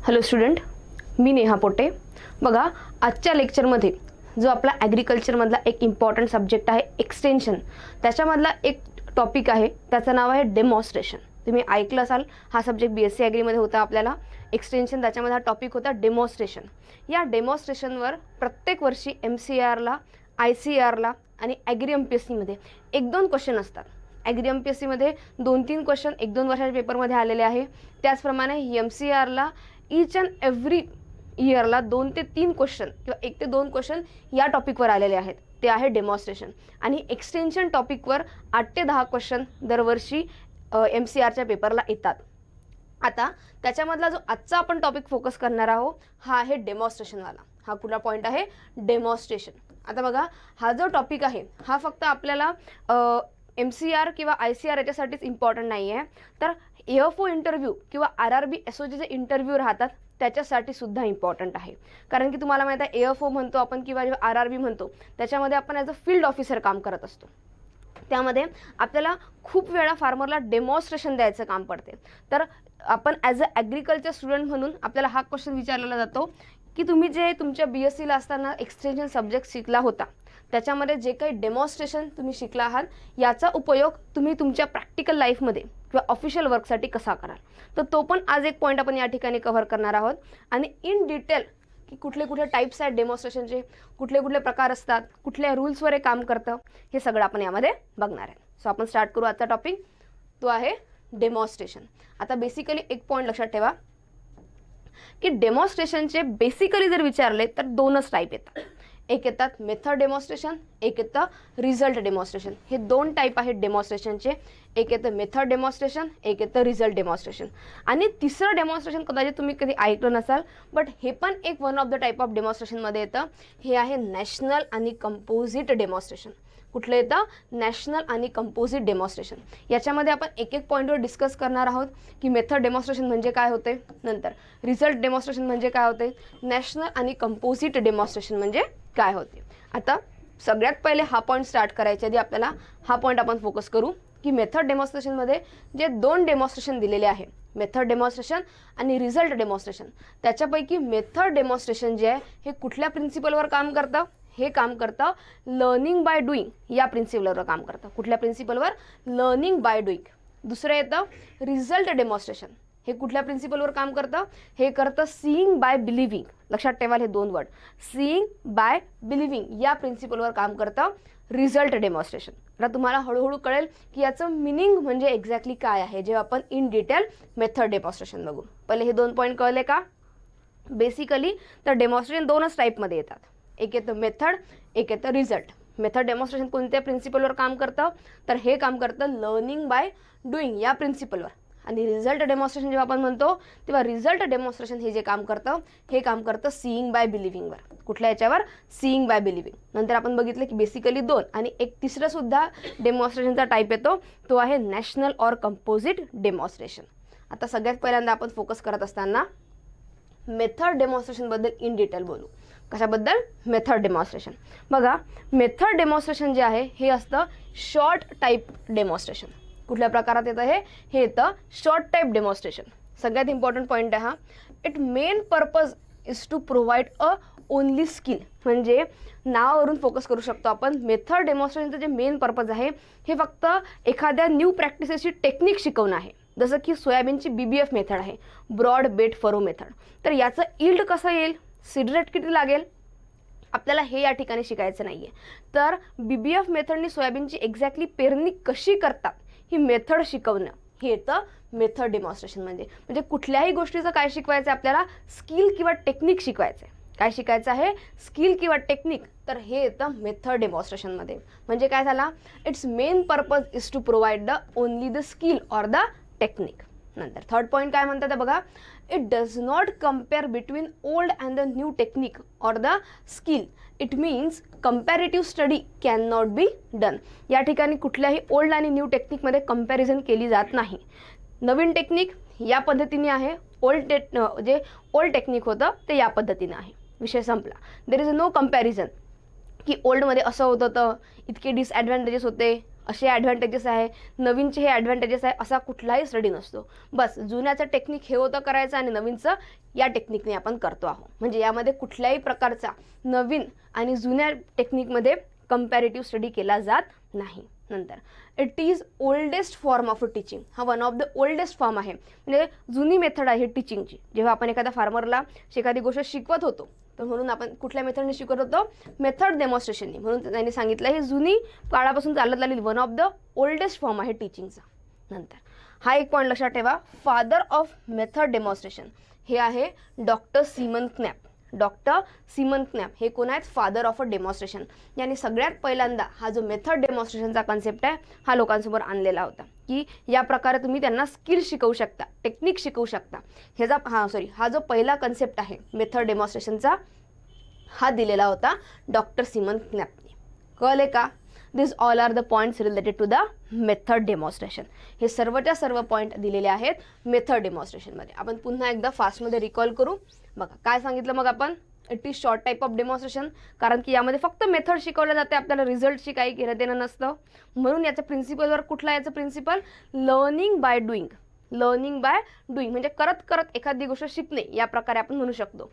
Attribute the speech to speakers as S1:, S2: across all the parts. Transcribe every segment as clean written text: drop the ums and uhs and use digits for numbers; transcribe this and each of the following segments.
S1: Hello student, मी नेहा पोटे. बघा, आजच्या लेक्चरमध्ये जो आपला ॲग्रिकल्चरमधला एक इम्पॉर्टंट सब्जेक्ट आहे एक्सटेन्शन, त्याच्यामधला एक टॉपिक आहे, त्याचं नाव आहे डेमॉन्स्ट्रेशन. तुम्ही ऐकलं असाल, हा सब्जेक्ट BSc ॲग्रीमध्ये होता आपल्याला एक्सटेन्शन. त्याच्यामध्ये हा टॉपिक होता डेमॉन्स्ट्रेशन. या डेमॉन्स्ट्रेशनवर प्रत्येक वर्षी MCRला, ICRला आणि ॲग्री MPSCमध्ये 1-2 क्वेश्चन असतात. ॲग्री MPSCमध्ये 2-3 क्वेश्चन 1-2 वर्षाच्या पेपरमध्ये आलेले आहे. त्याचप्रमाणे MCRला ईच अँड एव्हरी इयरला 2 ते 3 क्वेश्चन किंवा 1 ते 2 क्वेश्चन या टॉपिकवर आलेले आहेत. ते आहे डेमॉन्स्ट्रेशन. आणि एक्सटेन्शन टॉपिकवर 8 ते 10 क्वेश्चन दरवर्षी MCRच्या पेपरला येतात. आता त्याच्यामधला जो आजचा आपण टॉपिक फोकस करणार आहोत हा आहे डेमॉन्स्ट्रेशनवाला. हा कुठला पॉईंट आहे? डेमॉन्स्ट्रेशन. आता बघा, हा जो टॉपिक आहे हा फक्त आपल्याला MCR किंवा ICR याच्यासाठीच इम्पॉर्टंट नाही आहे, तर AFO इंटरव्ह्यू किंवा RRB SOG जे इंटरव्ह्यू राहतात त्याच्यासाठी सुद्धा इम्पॉर्टंट आहे. कारण की तुम्हाला माहीत आहे, AFO म्हणतो आपण किंवा RRB म्हणतो, त्याच्यामध्ये आपण ॲज अ फील्ड ऑफिसर काम करत असतो. त्यामध्ये आपल्याला खूप वेळा फार्मरला डेमॉन्स्ट्रेशन द्यायचं काम पडते. तर आपण ॲज अ ॲग्रिकल्चर स्टुडंट म्हणून आपल्याला हा क्वेश्चन विचारलेला जातो की तुम्ही जे तुमच्या BScला असताना एक्सटेन्शन सब्जेक्ट शिकला होता, त्याच्यामध्ये जे काही डेमॉन्स्ट्रेशन तुम्ही शिकला आहात, याचा उपयोग तुम्ही तुमच्या प्रॅक्टिकल लाईफमध्ये किंवा ऑफिशियल वर्कसाठी कसा कराल, तर तो पण आज एक पॉईंट आपण या ठिकाणी कव्हर करणार आहोत. आणि इन डिटेल की कुठले कुठले टाईप्स आहेत डेमॉन्स्ट्रेशनचे, कुठले कुठले प्रकार असतात, कुठल्या रूल्सवर हे काम करतं, हे सगळं आपण यामध्ये बघणार आहे. सो आपण स्टार्ट करू आजचा टॉपिक, तो आहे डेमॉन्स्ट्रेशन. आता बेसिकली एक पॉईंट लक्षात ठेवा की डेमॉन्स्ट्रेशनचे बेसिकली जर विचारले तर 2च टाईप येतात. एक येतात मेथड डेमॉन्स्ट्रेशन, एक येतं रिझल्ट डेमॉन्स्ट्रेशन. हे 2 टाईप आहेत डेमॉन्स्ट्रेशनचे. एक येतं मेथड डेमॉन्स्ट्रेशन, एक येतं रिझल्ट डेमॉन्स्ट्रेशन. आणि तिसरं डेमॉन्स्ट्रेशन कदाचित तुम्ही कधी ऐकलं नसाल, बट हे पण एक one of the type of डेमॉन्स्ट्रेशनमध्ये येतं. हे आहे नॅशनल आणि कंपोजिट डेमॉन्स्ट्रेशन. कुठलं येतं? नॅशनल आणि कंपोजिट डेमॉन्स्ट्रेशन. याच्यामध्ये आपण एक एक पॉईंटवर डिस्कस करणार आहोत की मेथड डेमॉन्स्ट्रेशन म्हणजे काय होते, नंतर रिझल्ट डेमॉन्स्ट्रेशन म्हणजे काय होते, नॅशनल आणि कंपोजिट डेमॉन्स्ट्रेशन म्हणजे काय होते. आता सगळ्यात पहिले हा पॉईंट स्टार्ट करायच्या आधी आपल्याला हा पॉईंट आपण फोकस करू की मेथड डेमॉन्स्ट्रेशनमध्ये जे 2 डेमॉन्स्ट्रेशन दिलेले आहे, मेथड डेमॉन्स्ट्रेशन आणि रिझल्ट डेमॉन्स्ट्रेशन, त्याच्यापैकी मेथड डेमॉन्स्ट्रेशन जे आहे हे कुठल्या प्रिन्सिपलवर काम करतं? हे काम करतं लर्निंग बाय डुईंग या प्रिन्सिपलवर काम करतं. कुठल्या प्रिन्सिपलवर? Learning by doing. दुसरं येतं रिझल्ट डेमॉन्स्ट्रेशन. हे कुठल्या प्रिन्सिपलवर काम करतं? हे करतं सीइंग बाय बिलिव्हिंग. लक्षात ठेवा हे 2 वर्ड, सीइंग बाय बिलिव्हिंग या प्रिन्सिपलवर काम करतं रिझल्ट डेमॉन्स्ट्रेशन. आता तुम्हाला हळूहळू कळेल की याचं मिनिंग म्हणजे एक्झॅक्टली काय आहे जेव्हा आपण इन डिटेल मेथड डेमॉन्स्ट्रेशन बघू. पहिले हे 2 पॉईंट कळले का? बेसिकली तर डेमॉन्स्ट्रेशन 2च टाईपमध्ये येतात. एक येतं मेथड, एक येतं रिझल्ट. मेथड डेमॉन्स्ट्रेशन कोणत्या प्रिन्सिपलवर काम करतं? तर हे काम करतं लर्निंग बाय डुईंग या प्रिन्सिपलवर. आणि रिझल्ट डेमॉन्स्ट्रेशन जेव्हा आपण म्हणतो तेव्हा रिझल्ट डेमॉन्स्ट्रेशन हे जे काम करतं हे काम करतं सीइंग बाय बिलिव्हिंगवर. कुठल्या याच्यावर? Seeing by believing. नंतर आपण बघितलं की बेसिकली 2 आणि एक तिसरं सुद्धा डेमॉन्स्ट्रेशनचा टाईप येतो, तो आहे नॅशनल ऑर कंपोजिट डेमॉन्स्ट्रेशन. आता सगळ्यात पहिल्यांदा आपण फोकस करत असताना मेथड डेमॉन्स्ट्रेशनबद्दल इन डिटेल बोलू. कशाबद्दल? Method demonstration. बघा, मेथड डेमॉन्स्ट्रेशन जे आहे हे असतं शॉर्ट टाईप डेमॉन्स्ट्रेशन. कुठल्या प्रकारात येतं हे? हे येतं शॉर्ट टाईप डेमॉन्स्ट्रेशन. सगळ्यात इम्पॉर्टंट पॉईंट आहे हा. It main purpose is to provide a only skill. म्हणजे नावावरून फोकस करू शकतो आपण. मेथड डेमॉन्स्ट्रेशनचं जे मेन पर्पज आहे हे फक्त एखाद्या न्यू प्रॅक्टिसेसची टेक्निक शिकवणं आहे. जसं की सोयाबीनची BBF मेथड आहे, ब्रॉड बेड फरो मेथड. तर याचं इल्ड कसं येईल, सीड रेट किती लागेल, आपल्याला हे या ठिकाणी शिकायचं नाही आहे. तर BBF मेथडनी सोयाबीनची एक्झॅक्टली पेरणी कशी करतात ही मेथड शिकवणं हे येतं मेथड डेमॉन्स्ट्रेशन. म्हणजे कुठल्याही गोष्टीचं काय शिकवायचं आहे आपल्याला? स्किल किंवा टेक्निक शिकवायचं आहे. काय शिकायचं आहे? स्किल किंवा टेक्निक. तर हे येतं मेथड डेमॉन्स्ट्रेशनमध्ये. म्हणजे काय झाला? It's main purpose is to provide the only the skill or the technique. नंतर थर्ड पॉईंट काय म्हणतात ते बघा, it does not compare between old and the new technique or the skill. It means comparative study can not be done. या ठिकाणी कुठल्याही old आणि new टेक्निकमध्ये comparison केली जात नाही. नवीन टेक्निक या पद्धतीने आहे, जे ओल्ड टेक्निक होतं ते या पद्धतीने आहे. विषय संपला. देर इज नो कंपॅरिझन की ओल्डमध्ये असं होत होतं, इतके डिसॲडव्हान्टेजेस होते, असे ॲडव्हान्टेजेस आहे, नवीनचे हे ॲडव्हान्टेजेस आहे, असा कुठलाही स्टडी नसतो. बस जुन्याचं टेक्निक हे होतं करायचं आणि नवीनचं या टेक्निकने आपण करतो आहोत. म्हणजे यामध्ये कुठल्याही प्रकारचा नवीन आणि जुन्या टेक्निकमध्ये कंपॅरेटिव्ह स्टडी केला जात नाही. नंतर it is oldest form of teaching. हा one of the oldest form आहे, म्हणजे जुनी मेथड आहे टीचिंगची. जेव्हा आपण एखाद्या फार्मरला एखादी गोष्ट शिकवत होतो तर म्हणून आपण कुठल्या मेथडने शिकवत होतो, मेथड डेमॉन्स्ट्रेशननी. म्हणून त्यांनी सांगितलं ही जुनी काळापासून चालत आलेली one of the oldest form आहे टीचिंगचा. नंतर हा एक पॉईंट लक्षात ठेवा, फादर ऑफ मेथड डेमॉन्स्ट्रेशन हे आहे doctor Seaman Knapp. Doctor Seaman क्नॅप हे कोण आहेत, फादर ऑफ अ डेमॉन्स्ट्रेशन. यांनी सगळ्यात पहिल्यांदा हा जो मेथड डेमॉन्स्ट्रेशनचा कन्सेप्ट आहे हा लोकांसमोर आणलेला होता, की या प्रकारे तुम्ही त्यांना स्किल शिकवू शकता, टेक्निक शिकवू शकता. हा जो पहिला कन्सेप्ट आहे मेथड डेमॉन्स्ट्रेशनचा हा दिलेला होता डॉक्टर सिमन क्नॅपने. कळले का? This all are the points related to the method demonstration. हे सर्वच्या सर्व पॉईंट दिलेले आहेत मेथड डेमॉन्स्ट्रेशनमध्ये. आपण पुन्हा एकदा फास्टमध्ये रिकॉल करू. बघा काय सांगितलं मग आपण, it is short type of demonstration, कारण की यामध्ये फक्त मेथड शिकवलं जाते, आपल्याला रिझल्टशी काही घेणं देणं नसतं. म्हणून याच्या प्रिन्सिपलवर कुठला याचं principle, learning by doing. Learning by doing म्हणजे करत करत एखादी गोष्ट शिकणे, या प्रकारे आपण म्हणू शकतो.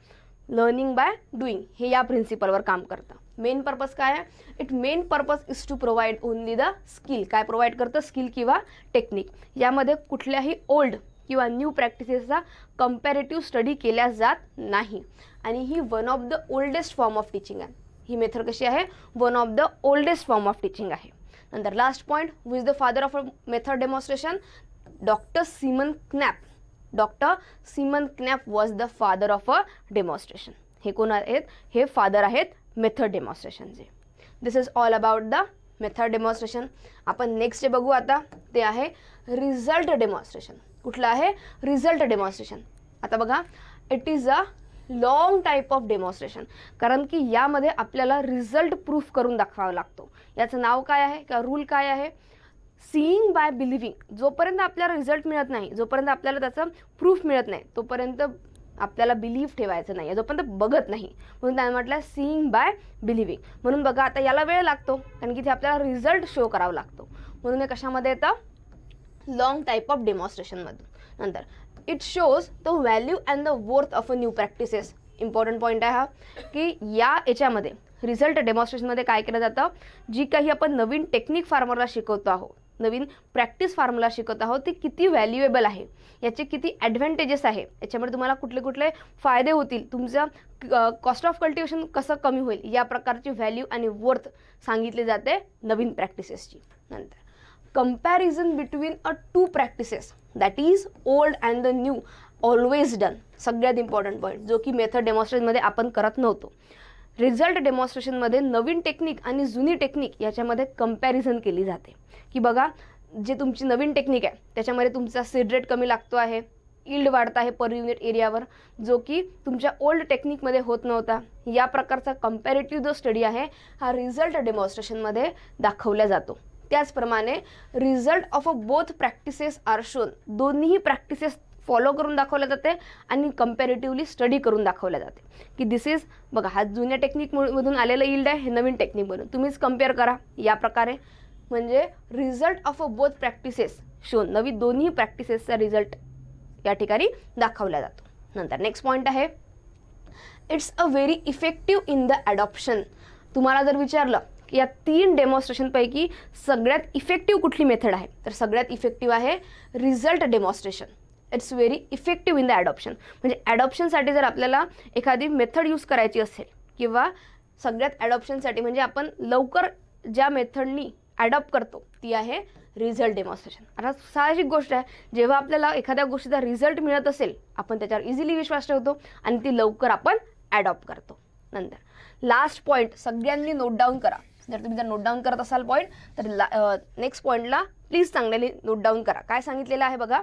S1: लर्निंग बाय डुईंग हे या प्रिन्सिपलवर काम करतं. मेन पर्पज काय आहे, it main purpose is to provide only the skill. काय प्रोव्हाइड करतं, स्किल किंवा टेक्निक. यामध्ये कुठल्याही ओल्ड किंवा न्यू प्रॅक्टिसेसचा कंपॅरेटिव्ह स्टडी केल्या जात नाही. आणि ही one of the oldest form of teaching आहे. ही मेथड कशी आहे, one of the oldest form of teaching आहे. नंतर last point, who is the father of method demonstration, doctor Seaman Knapp. Doctor Seaman Knapp was the father of a demonstration. हे कोण आहेत, हे फादर आहेत मेथड डेमॉन्स्ट्रेशनचे. This is all about the method demonstration. आपण next जे बघू आता ते आहे रिझल्ट डेमॉन्स्ट्रेशन. कुठलं आहे, रिझल्ट डेमॉन्स्ट्रेशन. आता बघा, it is a long type of demonstration, कारण की यामध्ये आपल्याला रिझल्ट प्रूफ करून दाखवावा लागतो. याचं नाव काय आहे किंवा रूल काय आहे, सीइंग बाय बिलिव्हिंग. जोपर्यंत आपल्याला रिझल्ट मिळत नाही, जोपर्यंत आपल्याला त्याचं प्रूफ मिळत नाही, तोपर्यंत आपल्याला बिलीव्ह ठेवायचं नाही, जोपर्यंत बघत नाही. म्हणून त्याने म्हटलं सीइंग बाय बिलिव्हिंग. म्हणून बघा आता याला वेळ लागतो, कारण की ते आपल्याला रिझल्ट शो करावा लागतो. म्हणून हे कशामध्ये येतं, लॉंग टाईप ऑफ डेमॉन्स्ट्रेशनमधून. नंतर it shows the value and the worth of a new practices. Important point आहे हा, की याच्यामध्ये रिझल्ट डेमॉन्स्ट्रेशनमध्ये काय केलं जातं, जी काही आपण नवीन टेक्निक फार्मरला शिकवतो आहोत, नवीन प्रॅक्टिस फार्मला शिकवत आहोत, ती किती व्हॅल्युएबल आहे, याचे किती ॲडव्हान्टेजेस आहे, याच्यामुळे तुम्हाला कुठले कुठले फायदे होतील, तुमचं कॉस्ट ऑफ कल्टिवेशन कसं कमी होईल, या प्रकारची व्हॅल्यू आणि वर्थ सांगितली जाते नवीन प्रॅक्टिसेसची. नंतर comparison between a two practices, that is old and the new, always done. सगळ्यात इम्पॉर्टंट पॉईंट, जो की मेथड डेमॉन्स्ट्रेशनमध्ये आपण करत नव्हतो. रिझल्ट डेमॉन्स्ट्रेशनमध्ये नवीन टेक्निक आणि जुनी टेक्निक याच्यामध्ये कंपॅरिझन केली जाते, की बघा जे तुमची नवीन टेक्निक आहे त्याच्यामध्ये तुमचा सीड रेट कमी लागतो आहे, इल्ड वाढत आहे पर युनिट एरियावर, जो की तुमच्या ओल्ड टेक्निकमध्ये होत नव्हता. या प्रकारचा कंपॅरेटिव्ह जो स्टडी आहे हा रिझल्ट डेमॉन्स्ट्रेशनमध्ये दाखवला जातो. त्याचप्रमाणे result of a both practices are shown. दोन्हीही प्रॅक्टिसेस फॉलो करून दाखवल्या जाते आणि कंपॅरेटिव्हली स्टडी करून दाखवल्या जाते, की दिस इज बघा हा जुन्या टेक्निकमधून आलेलं इल्ड आहे, हे नवीन टेक्निकमधून तुम्हीच कम्पेअर करा या प्रकारे. म्हणजे result of a both practices shown, नवी दोन्ही प्रॅक्टिसेसचा रिझल्ट या ठिकाणी दाखवला जातो. नंतर नेक्स्ट पॉईंट आहे, it's a very effective in the adoption. तुम्हाला जर विचारलं की या 3 डेमॉन्स्ट्रेशनपैकी सगळ्यात इफेक्टिव्ह कुठली मेथड आहे, तर सगळ्यात इफेक्टिव्ह आहे result demonstration. It's very effective in the adoption. म्हणजे ॲडॉप्शनसाठी जर आपल्याला एखादी मेथड यूज करायची असेल, किंवा सगळ्यात ॲडॉप्शनसाठी म्हणजे आपण लवकर ज्या मेथडनी ॲडॉप्ट करतो ती आहे रिझल्ट डेमॉन्स्ट्रेशन. आता साहजिक गोष्ट आहे, जेव्हा आपल्याला एखाद्या गोष्टीचा रिझल्ट मिळत असेल आपण त्याच्यावर इझिली विश्वास ठेवतो आणि ती लवकर आपण ॲडॉप्ट करतो. नंतर लास्ट पॉईंट सगळ्यांनी नोट डाऊन करा. जर तुम्ही जर नोट डाऊन करत असाल पॉईंट, तर नेक्स्ट पॉईंटला प्लीज चांगल्याने नोट डाऊन करा. काय सांगितलेलं आहे बघा,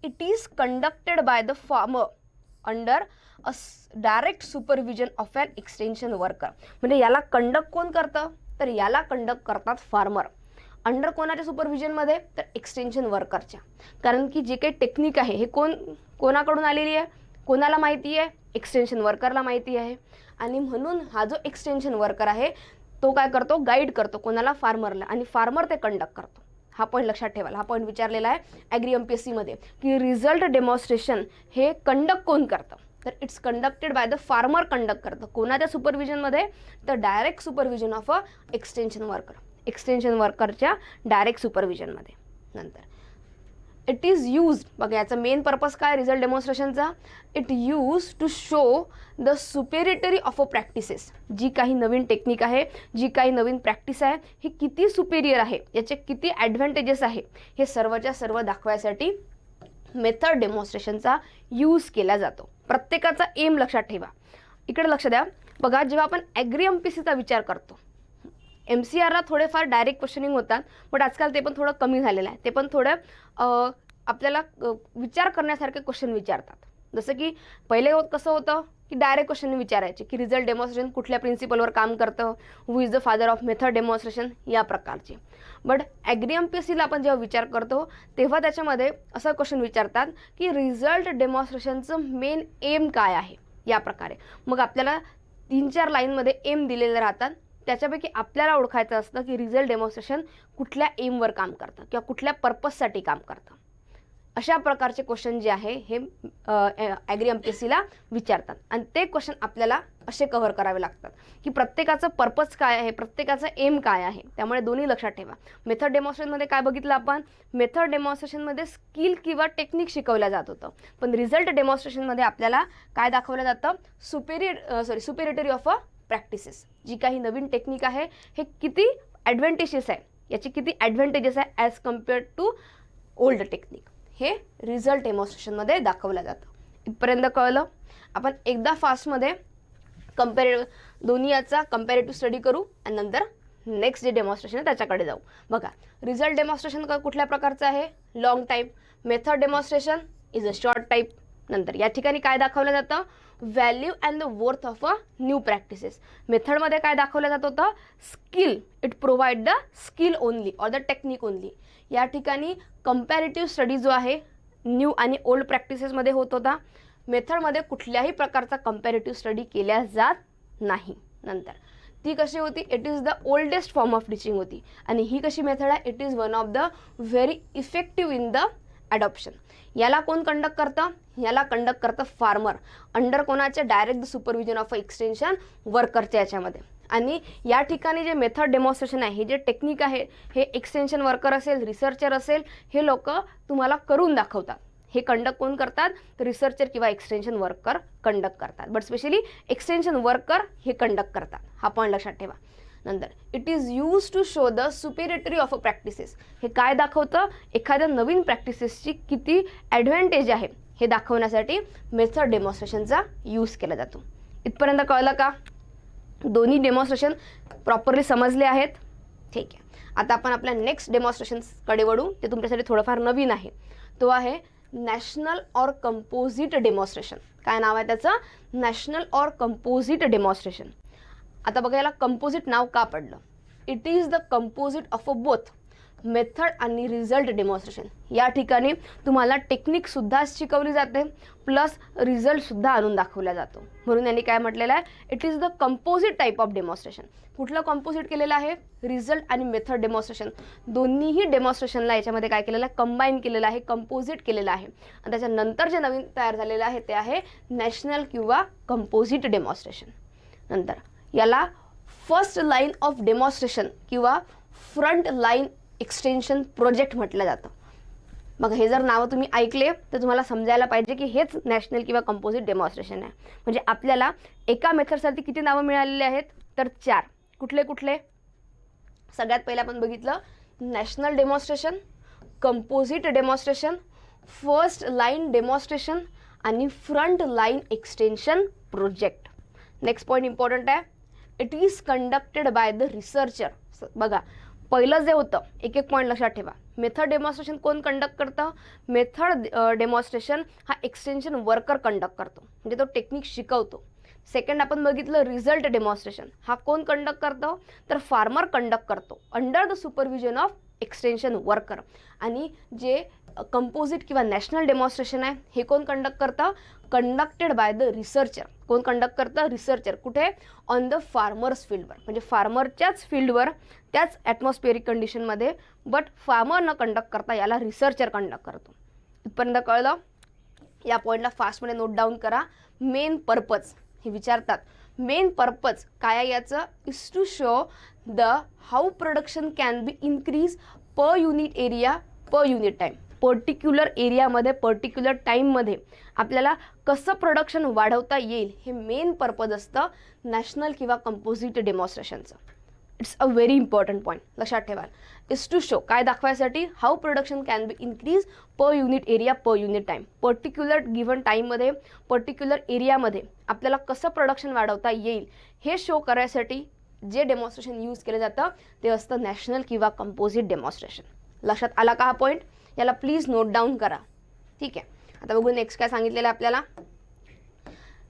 S1: it is conducted by the farmer under a direct supervision of an extension worker. म्हणजे याला कंडक्ट कोण करतं, तर याला कंडक्ट करतात फार्मर. अंडर कोणाच्या सुपरविजनमध्ये, तर एक्सटेन्शन वर्करच्या. कारण की जे काही टेक्निक आहे हे कोणाकडून आलेली आहे, कोणाला माहिती आहे, एक्सटेन्शन वर्करला माहिती आहे. आणि म्हणून हा जो एक्सटेन्शन वर्कर आहे तो काय करतो, गाईड करतो कोणाला, फार्मरला, आणि फार्मर ते कंडक्ट करतो. हा पॉईंट लक्षात ठेवायला, हा पॉईंट विचारलेला आहे ॲग्री MPSC मध्ये की रिझल्ट डेमॉन्स्ट्रेशन हे कंडक्ट कोण करतं, तर it's conducted by the farmer conduct करतं. कोणाच्या सुपरविजनमध्ये, तर direct supervision of a extension worker, extension वर्करच्या डायरेक्ट सुपरविजनमध्ये. नंतर इट इज यूज, बघा याचा मेन पर्पज काय रिझल्ट डेमॉन्स्ट्रेशनचा, it use to show the superiority of a practices. जी काही नवीन टेक्निक आहे, जी काही नवीन प्रॅक्टिस आहे, ही किती सुपेरियर आहे, याचे किती ॲडव्हान्टेजेस आहे, हे सर्वच्या सर्व दाखवायसाठी मेथड डेमॉन्स्ट्रेशनचा यूज केला जातो. प्रत्येकाचा एम लक्षात ठेवा. इकडे लक्ष द्या, बघा जेव्हा आपण ॲग्री MPSCचा विचार करतो, MCRला थोडेफार डायरेक्ट क्वेश्चनिंग होतात, बट आजकाल ते पण थोडं कमी झालेलं आहे. ते पण थोडं आपल्याला विचार करण्यासारखे क्वेश्चन विचारतात. जसं की पहिले कसं होतं की डायरेक्ट क्वेश्चन विचारायचे की रिझल्ट डेमॉन्स्ट्रेशन कुठल्या प्रिन्सिपलवर काम करतं, who is the father of method demonstration, या प्रकारचे. बट ॲग्री MPSCला आपण जेव्हा विचार करतो तेव्हा त्याच्यामध्ये असं क्वेश्चन विचारतात की रिझल्ट डेमॉन्स्ट्रेशनचं मेन एम काय आहे, या प्रकारे. मग आपल्याला 3-4 लाईनमध्ये एम दिलेले राहतात, त्याच्यापैकी आपल्याला ओळखायचं असतं की रिझल्ट डेमॉन्स्ट्रेशन कुठल्या एमवर काम करतं किंवा कुठल्या पर्पजसाठी काम करतं. अशा प्रकारचे क्वेश्चन जे आहे हे ॲग्री MPSCला विचारतात, आणि ते क्वेश्चन आपल्याला असे कव्हर करावे लागतात की प्रत्येकाचं पर्पज काय आहे, प्रत्येकाचं एम काय आहे. त्यामुळे दोन्ही लक्षात ठेवा. मेथड डेमॉन्स्ट्रेशनमध्ये काय बघितलं आपण, मेथड डेमॉन्स्ट्रेशनमध्ये स्किल किंवा टेक्निक शिकवलं जात होतं, पण रिझल्ट डेमॉन्स्ट्रेशनमध्ये आपल्याला काय दाखवलं जातं, सुपेरिटरी ऑफ अ प्रॅक्टिसेस. जी काही नवीन टेक्निक आहे हे किती ॲडव्हान्टेजेस आहे, याची किती ॲडव्हान्टेजेस आहे as compared to old technique, हे रिझल्ट डेमॉन्स्ट्रेशनमध्ये दाखवलं जातं. इथपर्यंत कळलं. आपण एकदा फास्टमध्ये दोन्ही याचा कम्पॅरेटिव्ह स्टडी करू आणि नंतर नेक्स्ट जे डेमॉन्स्ट्रेशन आहे त्याच्याकडे जाऊ. बघा रिझल्ट डेमॉन्स्ट्रेशन कुठल्या प्रकारचं आहे, long type. Method demonstration is a short type. नंतर या ठिकाणी काय दाखवलं जातं, value and the worth of a new practices. मेथडमध्ये काय दाखवलं जात होतं, skill, it provide the skill only or the technique only. या ठिकाणी कम्पॅरेटिव्ह स्टडी जो आहे न्यू आणि ओल्ड प्रॅक्टिसेसमध्ये होत होता. मेथडमध्ये कुठल्याही प्रकारचा कम्पॅरेटिव्ह स्टडी केल्या जात नाही. नंतर ती कशी होती, it is the oldest form of teaching होती, आणि ही कशी मेथड आहे, it is one of the very effective in the adoption. याला कोण कंडक्ट करतं, याला कंडक्ट करतं फार्मर, अंडर कोणाचे, direct the supervision of extension वर्करच्या याच्यामध्ये. आणि या ठिकाणी जे मेथड डेमॉन्स्ट्रेशन आहे, हे जे टेक्निक आहे, हे एक्सटेन्शन वर्कर असेल, रिसर्चर असेल, हे लोक तुम्हाला करून दाखवतात. हे कंडक्ट कोण करतात, तर रिसर्चर किंवा एक्सटेन्शन वर्कर कंडक्ट करतात, बट स्पेशली एक्सटेन्शन वर्कर हे कंडक्ट करतात. हा पॉईंट लक्षात ठेवा. नंतर it is use to show the superiority of a practices. हे काय दाखवतं, एखाद्या नवीन प्रॅक्टिसेसची किती ॲडव्हान्टेज आहे हे दाखवण्यासाठी मेथड डेमॉन्स्ट्रेशनचा यूज केला जातो. इथपर्यंत कळलं का, दोन्ही डेमॉन्स्ट्रेशन प्रॉपरली समजले आहेत. ठीक आहे, आता आपण आपल्या नेक्स्ट डेमॉन्स्ट्रेशन्सकडे वळू. ते तुमच्यासाठी थोडंफार नवीन आहे. तो आहे नॅशनल ऑर कंपोजिट डेमॉन्स्ट्रेशन. काय नाव आहे त्याचं, नॅशनल ऑर कंपोजिट डेमॉन्स्ट्रेशन. आता बघा याला कंपोजिट नाव का पडलं, it is the composite of a both method आणि रिझल्ट डेमॉन्स्ट्रेशन. या ठिकाणी तुम्हाला टेक्निकसुद्धा शिकवली जाते, प्लस रिझल्टसुद्धा आणून दाखवला जातो. म्हणून यांनी काय म्हटलेलं आहे, it is the composite type of demonstration. कुठलं कंपोजिट केलेलं आहे, रिझल्ट आणि मेथड डेमॉन्स्ट्रेशन दोन्हीही डेमॉन्स्ट्रेशनला याच्यामध्ये काय केलेलं आहे, कंबाईन केलेलं आहे, कंपोजिट केलेलं आहे. आणि त्याच्यानंतर जे नवीन तयार झालेलं आहे ते आहे नॅशनल किंवा कंपोजिट डेमॉन्स्ट्रेशन. नंतर याला फर्स्ट लाईन ऑफ डेमॉन्स्ट्रेशन किंवा फ्रंट लाईन एक्सटेन्शन प्रोजेक्ट म्हटलं जातं. मग हे जर नावं तुम्ही ऐकले तर तुम्हाला समजायला पाहिजे की हेच नॅशनल किंवा कंपोजिट डेमॉन्स्ट्रेशन आहे. म्हणजे आपल्याला एका मेथडसाठी किती नावं मिळालेली आहेत, तर 4. कुठले कुठले, सगळ्यात पहिले आपण बघितलं national demonstration, composite demonstration, first line demonstration आणि front line extension project. Next point important आहे, it is conducted by the researcher. बघा पहिलं जे होतं, एक एक पॉईंट लक्षात ठेवा. मेथड डेमॉन्स्ट्रेशन कोण कंडक्ट करतं, मेथड डेमॉन्स्ट्रेशन हा एक्सटेन्शन वर्कर कंडक्ट करतो, म्हणजे तो टेक्निक शिकवतो. सेकंड आपण बघितलं रिझल्ट डेमॉन्स्ट्रेशन, हा कोण कंडक्ट करतो, तर फार्मर कंडक्ट करतो under the supervision of extension worker. आणि जे कंपोजिट किंवा नॅशनल डेमॉन्स्ट्रेशन आहे हे कोण कंडक्ट करतं? Conducted by the researcher. कोण कंडक्ट करतं? रिसर्चर. कुठे? ऑन द फार्मर्स फील्डवर, म्हणजे फार्मरच्याच फील्डवर, त्याच ॲटमॉस्फिअरिक कंडिशनमध्ये, बट फार्मर न कंडक्ट करता याला रिसर्चर कंडक्ट करतो. इथपर्यंत कळलं? या पॉईंटला फास्टमध्ये नोट डाऊन करा. मेन पर्पज हे विचारतात. मेन पर्पज काय आहे याचं? Is to show the how production can be increase per unit area per unit time. Particular एरियामध्ये पर्टिक्युलर टाईममध्ये आपल्याला कसं प्रोडक्शन वाढवता येईल हे मेन पर्पज असतं नॅशनल किंवा कंपोजिट डेमॉन्स्ट्रेशनचं. It's a very important point, लक्षात ठेवा. इज टू शो काय दाखवायसाठी? How production can be increase per unit area per unit time. Particular given टाईममध्ये पर्टिक्युलर एरियामध्ये आपल्याला कसं प्रोडक्शन वाढवता येईल हे शो करायसाठी जे डेमॉन्स्ट्रेशन यूज केलं जातं ते असतं नॅशनल किंवा कंपोजिट डेमॉन्स्ट्रेशन. लक्षात आला का हा पॉईंट? याला प्लीज नोट डाऊन करा. ठीक आहे. आता बघू नेक्स्ट काय सांगितलेलं आहे आपल्याला.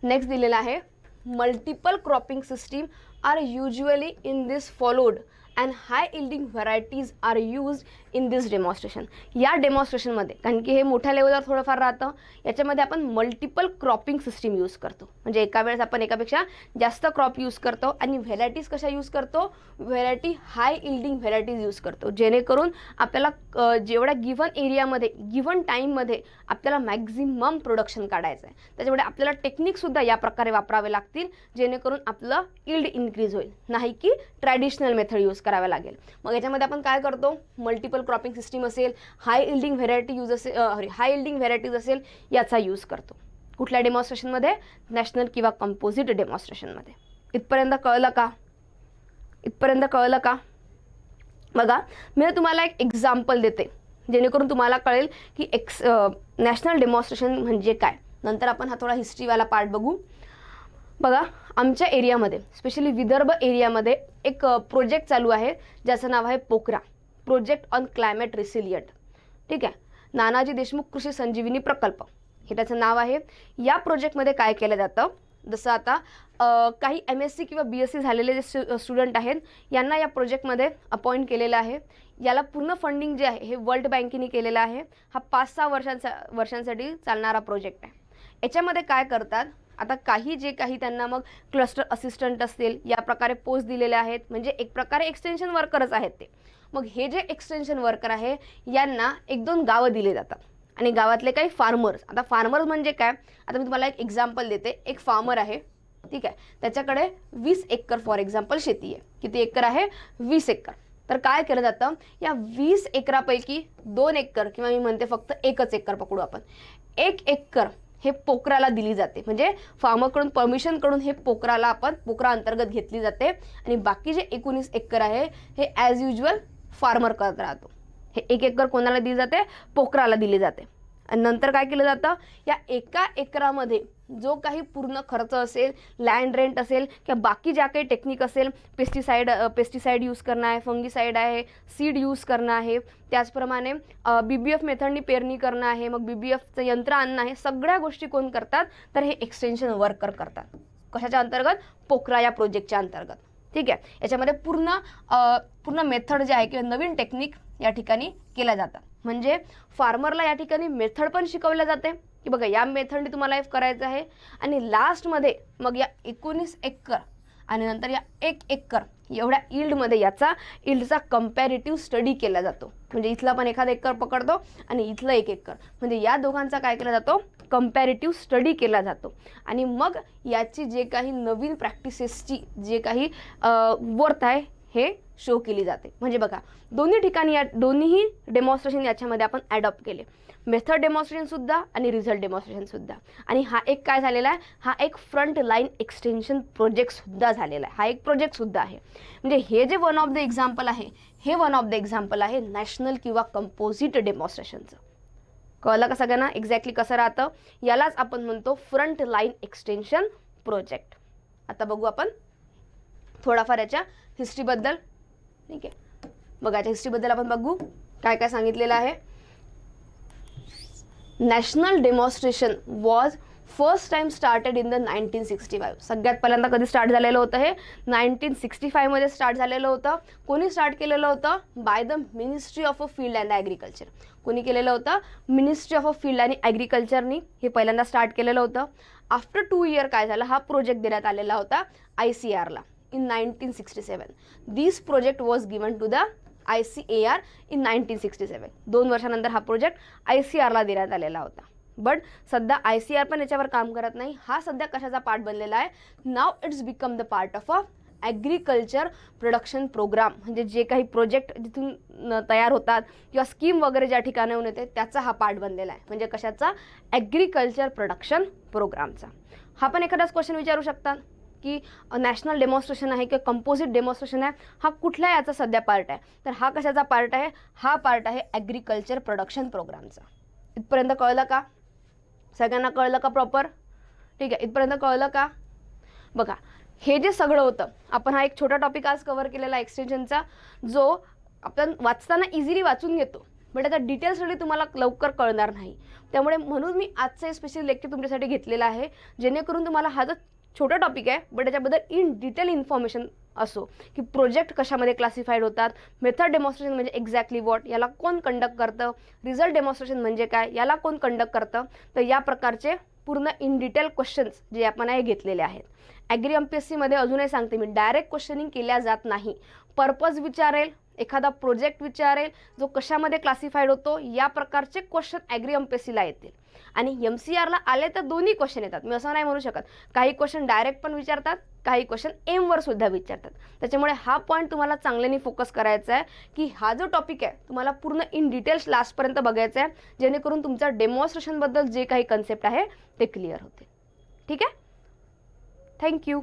S1: नेक्स्ट दिलेला आहे multiple cropping system are usually in this followed and high yielding varieties are use in this demonstration. या डेमॉन्स्ट्रेशनमध्ये, कारण की हे मोठ्या लेवलवर थोडंफार राहतं, याच्यामध्ये आपण मल्टिपल क्रॉपिंग सिस्टीम यूज करतो. म्हणजे एका वेळेस आपण एकापेक्षा जास्त क्रॉप यूज करतो. आणि व्हेरायटीज कशा यूज करतो? व्हेरायटी हाय इल्डिंग व्हेरायटीज यूज करतो, जेणेकरून आपल्याला जेवढ्या गिव्हन एरियामध्ये गिव्हन टाईममध्ये आपल्याला मॅक्झिमम प्रोडक्शन काढायचं आहे. त्याच्यामुळे आपल्याला टेक्निकसुद्धा या प्रकारे वापरावे लागतील, जेणेकरून आपलं इल्ड इन्क्रीज होईल, नाही की ट्रॅडिशनल मेथड यूज करावं लागेल. मग याच्यामध्ये आपण काय करतो? मल्टिपल क्रॉपिंग सिस्टीम असेल, हाय इल्डिंग व्हेरायटी यूज असेल, हाय इल्डिंग व्हेरायटीज असेल, याचा यूज करतो. कुठल्या डेमॉन्स्ट्रेशनमध्ये? नॅशनल किंवा कंपोजिट डेमॉन्स्ट्रेशनमध्ये. इथपर्यंत कळलं का? इथपर्यंत कळलं का? बघा, मी तुम्हाला एक एक्झाम्पल देते, जेणेकरून तुम्हाला कळेल की नॅशनल डेमॉन्स्ट्रेशन म्हणजे काय. नंतर आपण हा थोडा हिस्ट्रीवाला पार्ट बघू. बघा, आमच्या एरियामध्ये, स्पेशली विदर्भ एरियामध्ये एक प्रोजेक्ट चालू आहे ज्याचं नाव आहे पोखरा, प्रोजेक्ट ऑन क्लायमेट रिसिलियंट. ठीक आहे. नानाजी देशमुख कृषी संजीवनी प्रकल्प हे त्याचं नाव आहे. या प्रोजेक्टमध्ये काय केलं जातं? जसं आता काही MSc किंवा BSc झालेले जे स्टुडंट आहेत यांना या प्रोजेक्टमध्ये अपॉइंट केलेलं आहे. याला पूर्ण फंडिंग जे आहे हे वर्ल्ड बँकेने केलेलं आहे. हा 5-6 वर्षांसाठी चालणारा प्रोजेक्ट आहे. याच्यामध्ये काय करतात? आता जे काही त्यांना मग क्लस्टर असिस्टंट असतील या प्रकारे पोस्ट दिलेले आहेत, म्हणजे एक प्रकारे एक्सटेन्शन वर्करच आहेत ते. मग हे जे एक्सटेन्शन वर्कर आहे यांना 1-2 गावं दिले जातात आणि गावातले काही फार्मर्स. आता फार्मर्स म्हणजे काय? आता मी तुम्हाला एक एक्झाम्पल देते. एक फार्मर आहे, ठीक आहे, त्याच्याकडे 20 एकर फॉर एक्झाम्पल शेती आहे. किती एकर आहे? 20 एकर. तर काय केलं जातं? या 20 एकरापैकी 2 एकर किंवा मी म्हणते फक्त 1 एकर पकडू आपण, 1 एकर हे पोखराला दिली जाते. म्हणजे फार्मरकडून परमिशनकडून हे पोखरा अंतर्गत घेतली जाते आणि बाकी जे 19 एकर आहे हे ॲज युजल फार्मर करत राहतो. हे 1 एकर कोणाला दिली जाते? पोखराला दिली जाते. आणि नंतर काय केलं जातं? या 1 एकरामध्ये जो काही पूर्ण खर्च असेल, लँड रेंट असेल किंवा बाकी ज्या काही टेक्निक असेल, पेस्टिसाइड यूज करणं आहे, फंगिसाइड आहे, सीड यूज करणं आहे, त्याचप्रमाणे BBF मेथडनी पेरणी करणं आहे, मग BBFचं यंत्र आणणं आहे, सगळ्या गोष्टी कोण करतात? तर हे एक्सटेन्शन वर्कर करतात. कशाच्या अंतर्गत? पोखरा या प्रोजेक्टच्या अंतर्गत. ठीक आहे. याच्यामध्ये पूर्ण मेथड जे आहे किंवा नवीन टेक्निक या ठिकाणी केल्या जातात. म्हणजे फार्मरला या ठिकाणी मेथड पण शिकवल्या जाते की बघा या मेथडने तुम्हाला हे करायचं आहे. आणि लास्टमध्ये मग या 19 एकर आणि नंतर या 1 एकर एवढ्या इल्डमध्ये इल्डचा कंपॅरेटिव्ह स्टडी केला जातो. म्हणजे इथला पण एखादा एकर पकडतो आणि इथलं 1 एकर, म्हणजे या दोघांचा काय केला जातो? कंपॅरेटिव्ह स्टडी केला जातो. आणि मग याची जे काही नवीन प्रॅक्टिसेसची जे काही वर्थ आहे हे शो केली जाते. म्हणजे बघा, दोन्ही ठिकाणी दोन्हीही डेमॉन्स्ट्रेशन याच्यामध्ये आपण ॲडॉप्ट केले. मेथड डेमॉन्स्ट्रेशनसुद्धा आणि रिझल्ट डेमॉन्स्ट्रेशनसुद्धा. आणि हा एक काय झालेला आहे? हा एक फ्रंट लाईन एक्सटेन्शन प्रोजेक्टसुद्धा झालेला आहे. हा एक प्रोजेक्टसुद्धा आहे. म्हणजे हे जे वन ऑफ द एक्झाम्पल आहे, हे वन ऑफ द एक्झाम्पल आहे नॅशनल किंवा कंपोजिट डेमॉन्स्ट्रेशनचं. कळलं का सगळ्यांना एक्झॅक्टली कसं राहतं? यालाच आपण म्हणतो फ्रंट लाईन एक्सटेन्शन प्रोजेक्ट. आता बघू आपण थोडाफार याच्या हिस्ट्रीबद्दल. ठीक आहे. बघा, याच्या हिस्ट्रीबद्दल आपण बघू काय काय सांगितलेलं आहे. National demonstration was first time started in the 1965. सगळ्यात पहिल्यांदा कधी स्टार्ट झालेलं होतं हे 1965मध्ये स्टार्ट झालेलं होतं. कोणी स्टार्ट केलेलं होतं? By the ministry of field and agriculture. कोणी केलेलं होतं? मिनिस्ट्री ऑफ फील्ड आणि ॲग्रिकल्चरनी हे पहिल्यांदा स्टार्ट केलेलं होतं. आफ्टर 2 इयर काय झालं, हा प्रोजेक्ट देण्यात आलेला होता ICARला in 1967. This project was given to the ICAR in 1967. 2 वर्षानंतर हा प्रोजेक्ट ICARला देण्यात आलेला होता. बट सध्या ICAR पण याच्यावर काम करत नाही. हा सध्या कशाचा पार्ट बनलेला आहे? नाव it's become the part of a agriculture production programme. म्हणजे जे काही प्रोजेक्ट जिथून तयार होतात किंवा स्कीम वगैरे ज्या ठिकाणाहून येते त्याचा हा पार्ट बनलेला आहे. म्हणजे कशाचा? ॲग्रिकल्चर प्रोडक्शन प्रोग्रामचा. हा पण एखादाच क्वेश्चन विचारू शकतात की नॅशनल डेमॉन्स्ट्रेशन आहे किंवा कंपोजिट डेमॉन्स्ट्रेशन आहे, हा कुठल्या याचा सध्या पार्ट आहे? तर हा कशाचा पार्ट आहे? हा पार्ट आहे ॲग्रिकल्चर प्रोडक्शन प्रोग्रामचा. इथपर्यंत कळलं का? सगळ्यांना कळलं का प्रॉपर? ठीक आहे, इथपर्यंत कळलं का? बघा, हे जे सगळं होतं, आपण हा एक छोटा टॉपिक आज कव्हर केलेला एक्सटेन्शनचा, जो आपण वाचताना इझिली वाचून घेतो, बट त्याचा डिटेल्ससाठी तुम्हाला लवकर कळणार नाही. त्यामुळे म्हणून मी आजचं स्पेशल लेक्चर तुमच्यासाठी घेतलेलं आहे, जेणेकरून तुम्हाला हा जो छोटा टॉपिक आहे बट त्याच्याबद्दल इन डिटेल इन्फॉर्मेशन असो, की प्रोजेक्ट कशामध्ये क्लासिफाईड होतात, मेथड डेमॉन्स्ट्रेशन म्हणजे एक्झॅक्टली व्हॉट, याला कोण कंडक्ट करतं, रिझल्ट डेमॉन्स्ट्रेशन म्हणजे काय, याला कोण कंडक्ट करतं. तर या प्रकारचे पूर्ण इन डिटेल क्वेश्चन्स जे आपण हे घेतलेले आहेत. ॲग्री MPSCमध्ये अजूनही सांगते मी, डायरेक्ट क्वेश्चनिंग केल्या जात नाही. पर्पज विचारेल, एखादा प्रोजेक्ट विचारेल जो कशामध्ये क्लासिफाईड होतो, या प्रकारचे क्वेश्चन ॲग्री MPSCला येतील. आणि MCRला आले तर दोन्ही क्वेश्चन येतात. मी असं नाही म्हणू शकत. काही क्वेश्चन डायरेक्ट पण विचारतात, काही क्वेश्चन एमवर सुद्धा विचारतात. त्याच्यामुळे हा पॉईंट तुम्हाला चांगल्याने फोकस करायचा आहे की हा जो टॉपिक आहे तुम्हाला पूर्ण इन डिटेल्स लास्टपर्यंत बघायचा आहे, जेणेकरून तुमचा डेमॉन्स्ट्रेशनबद्दल जे काही कन्सेप्ट आहे ते क्लिअर होते. ठीक आहे? थँक्यू.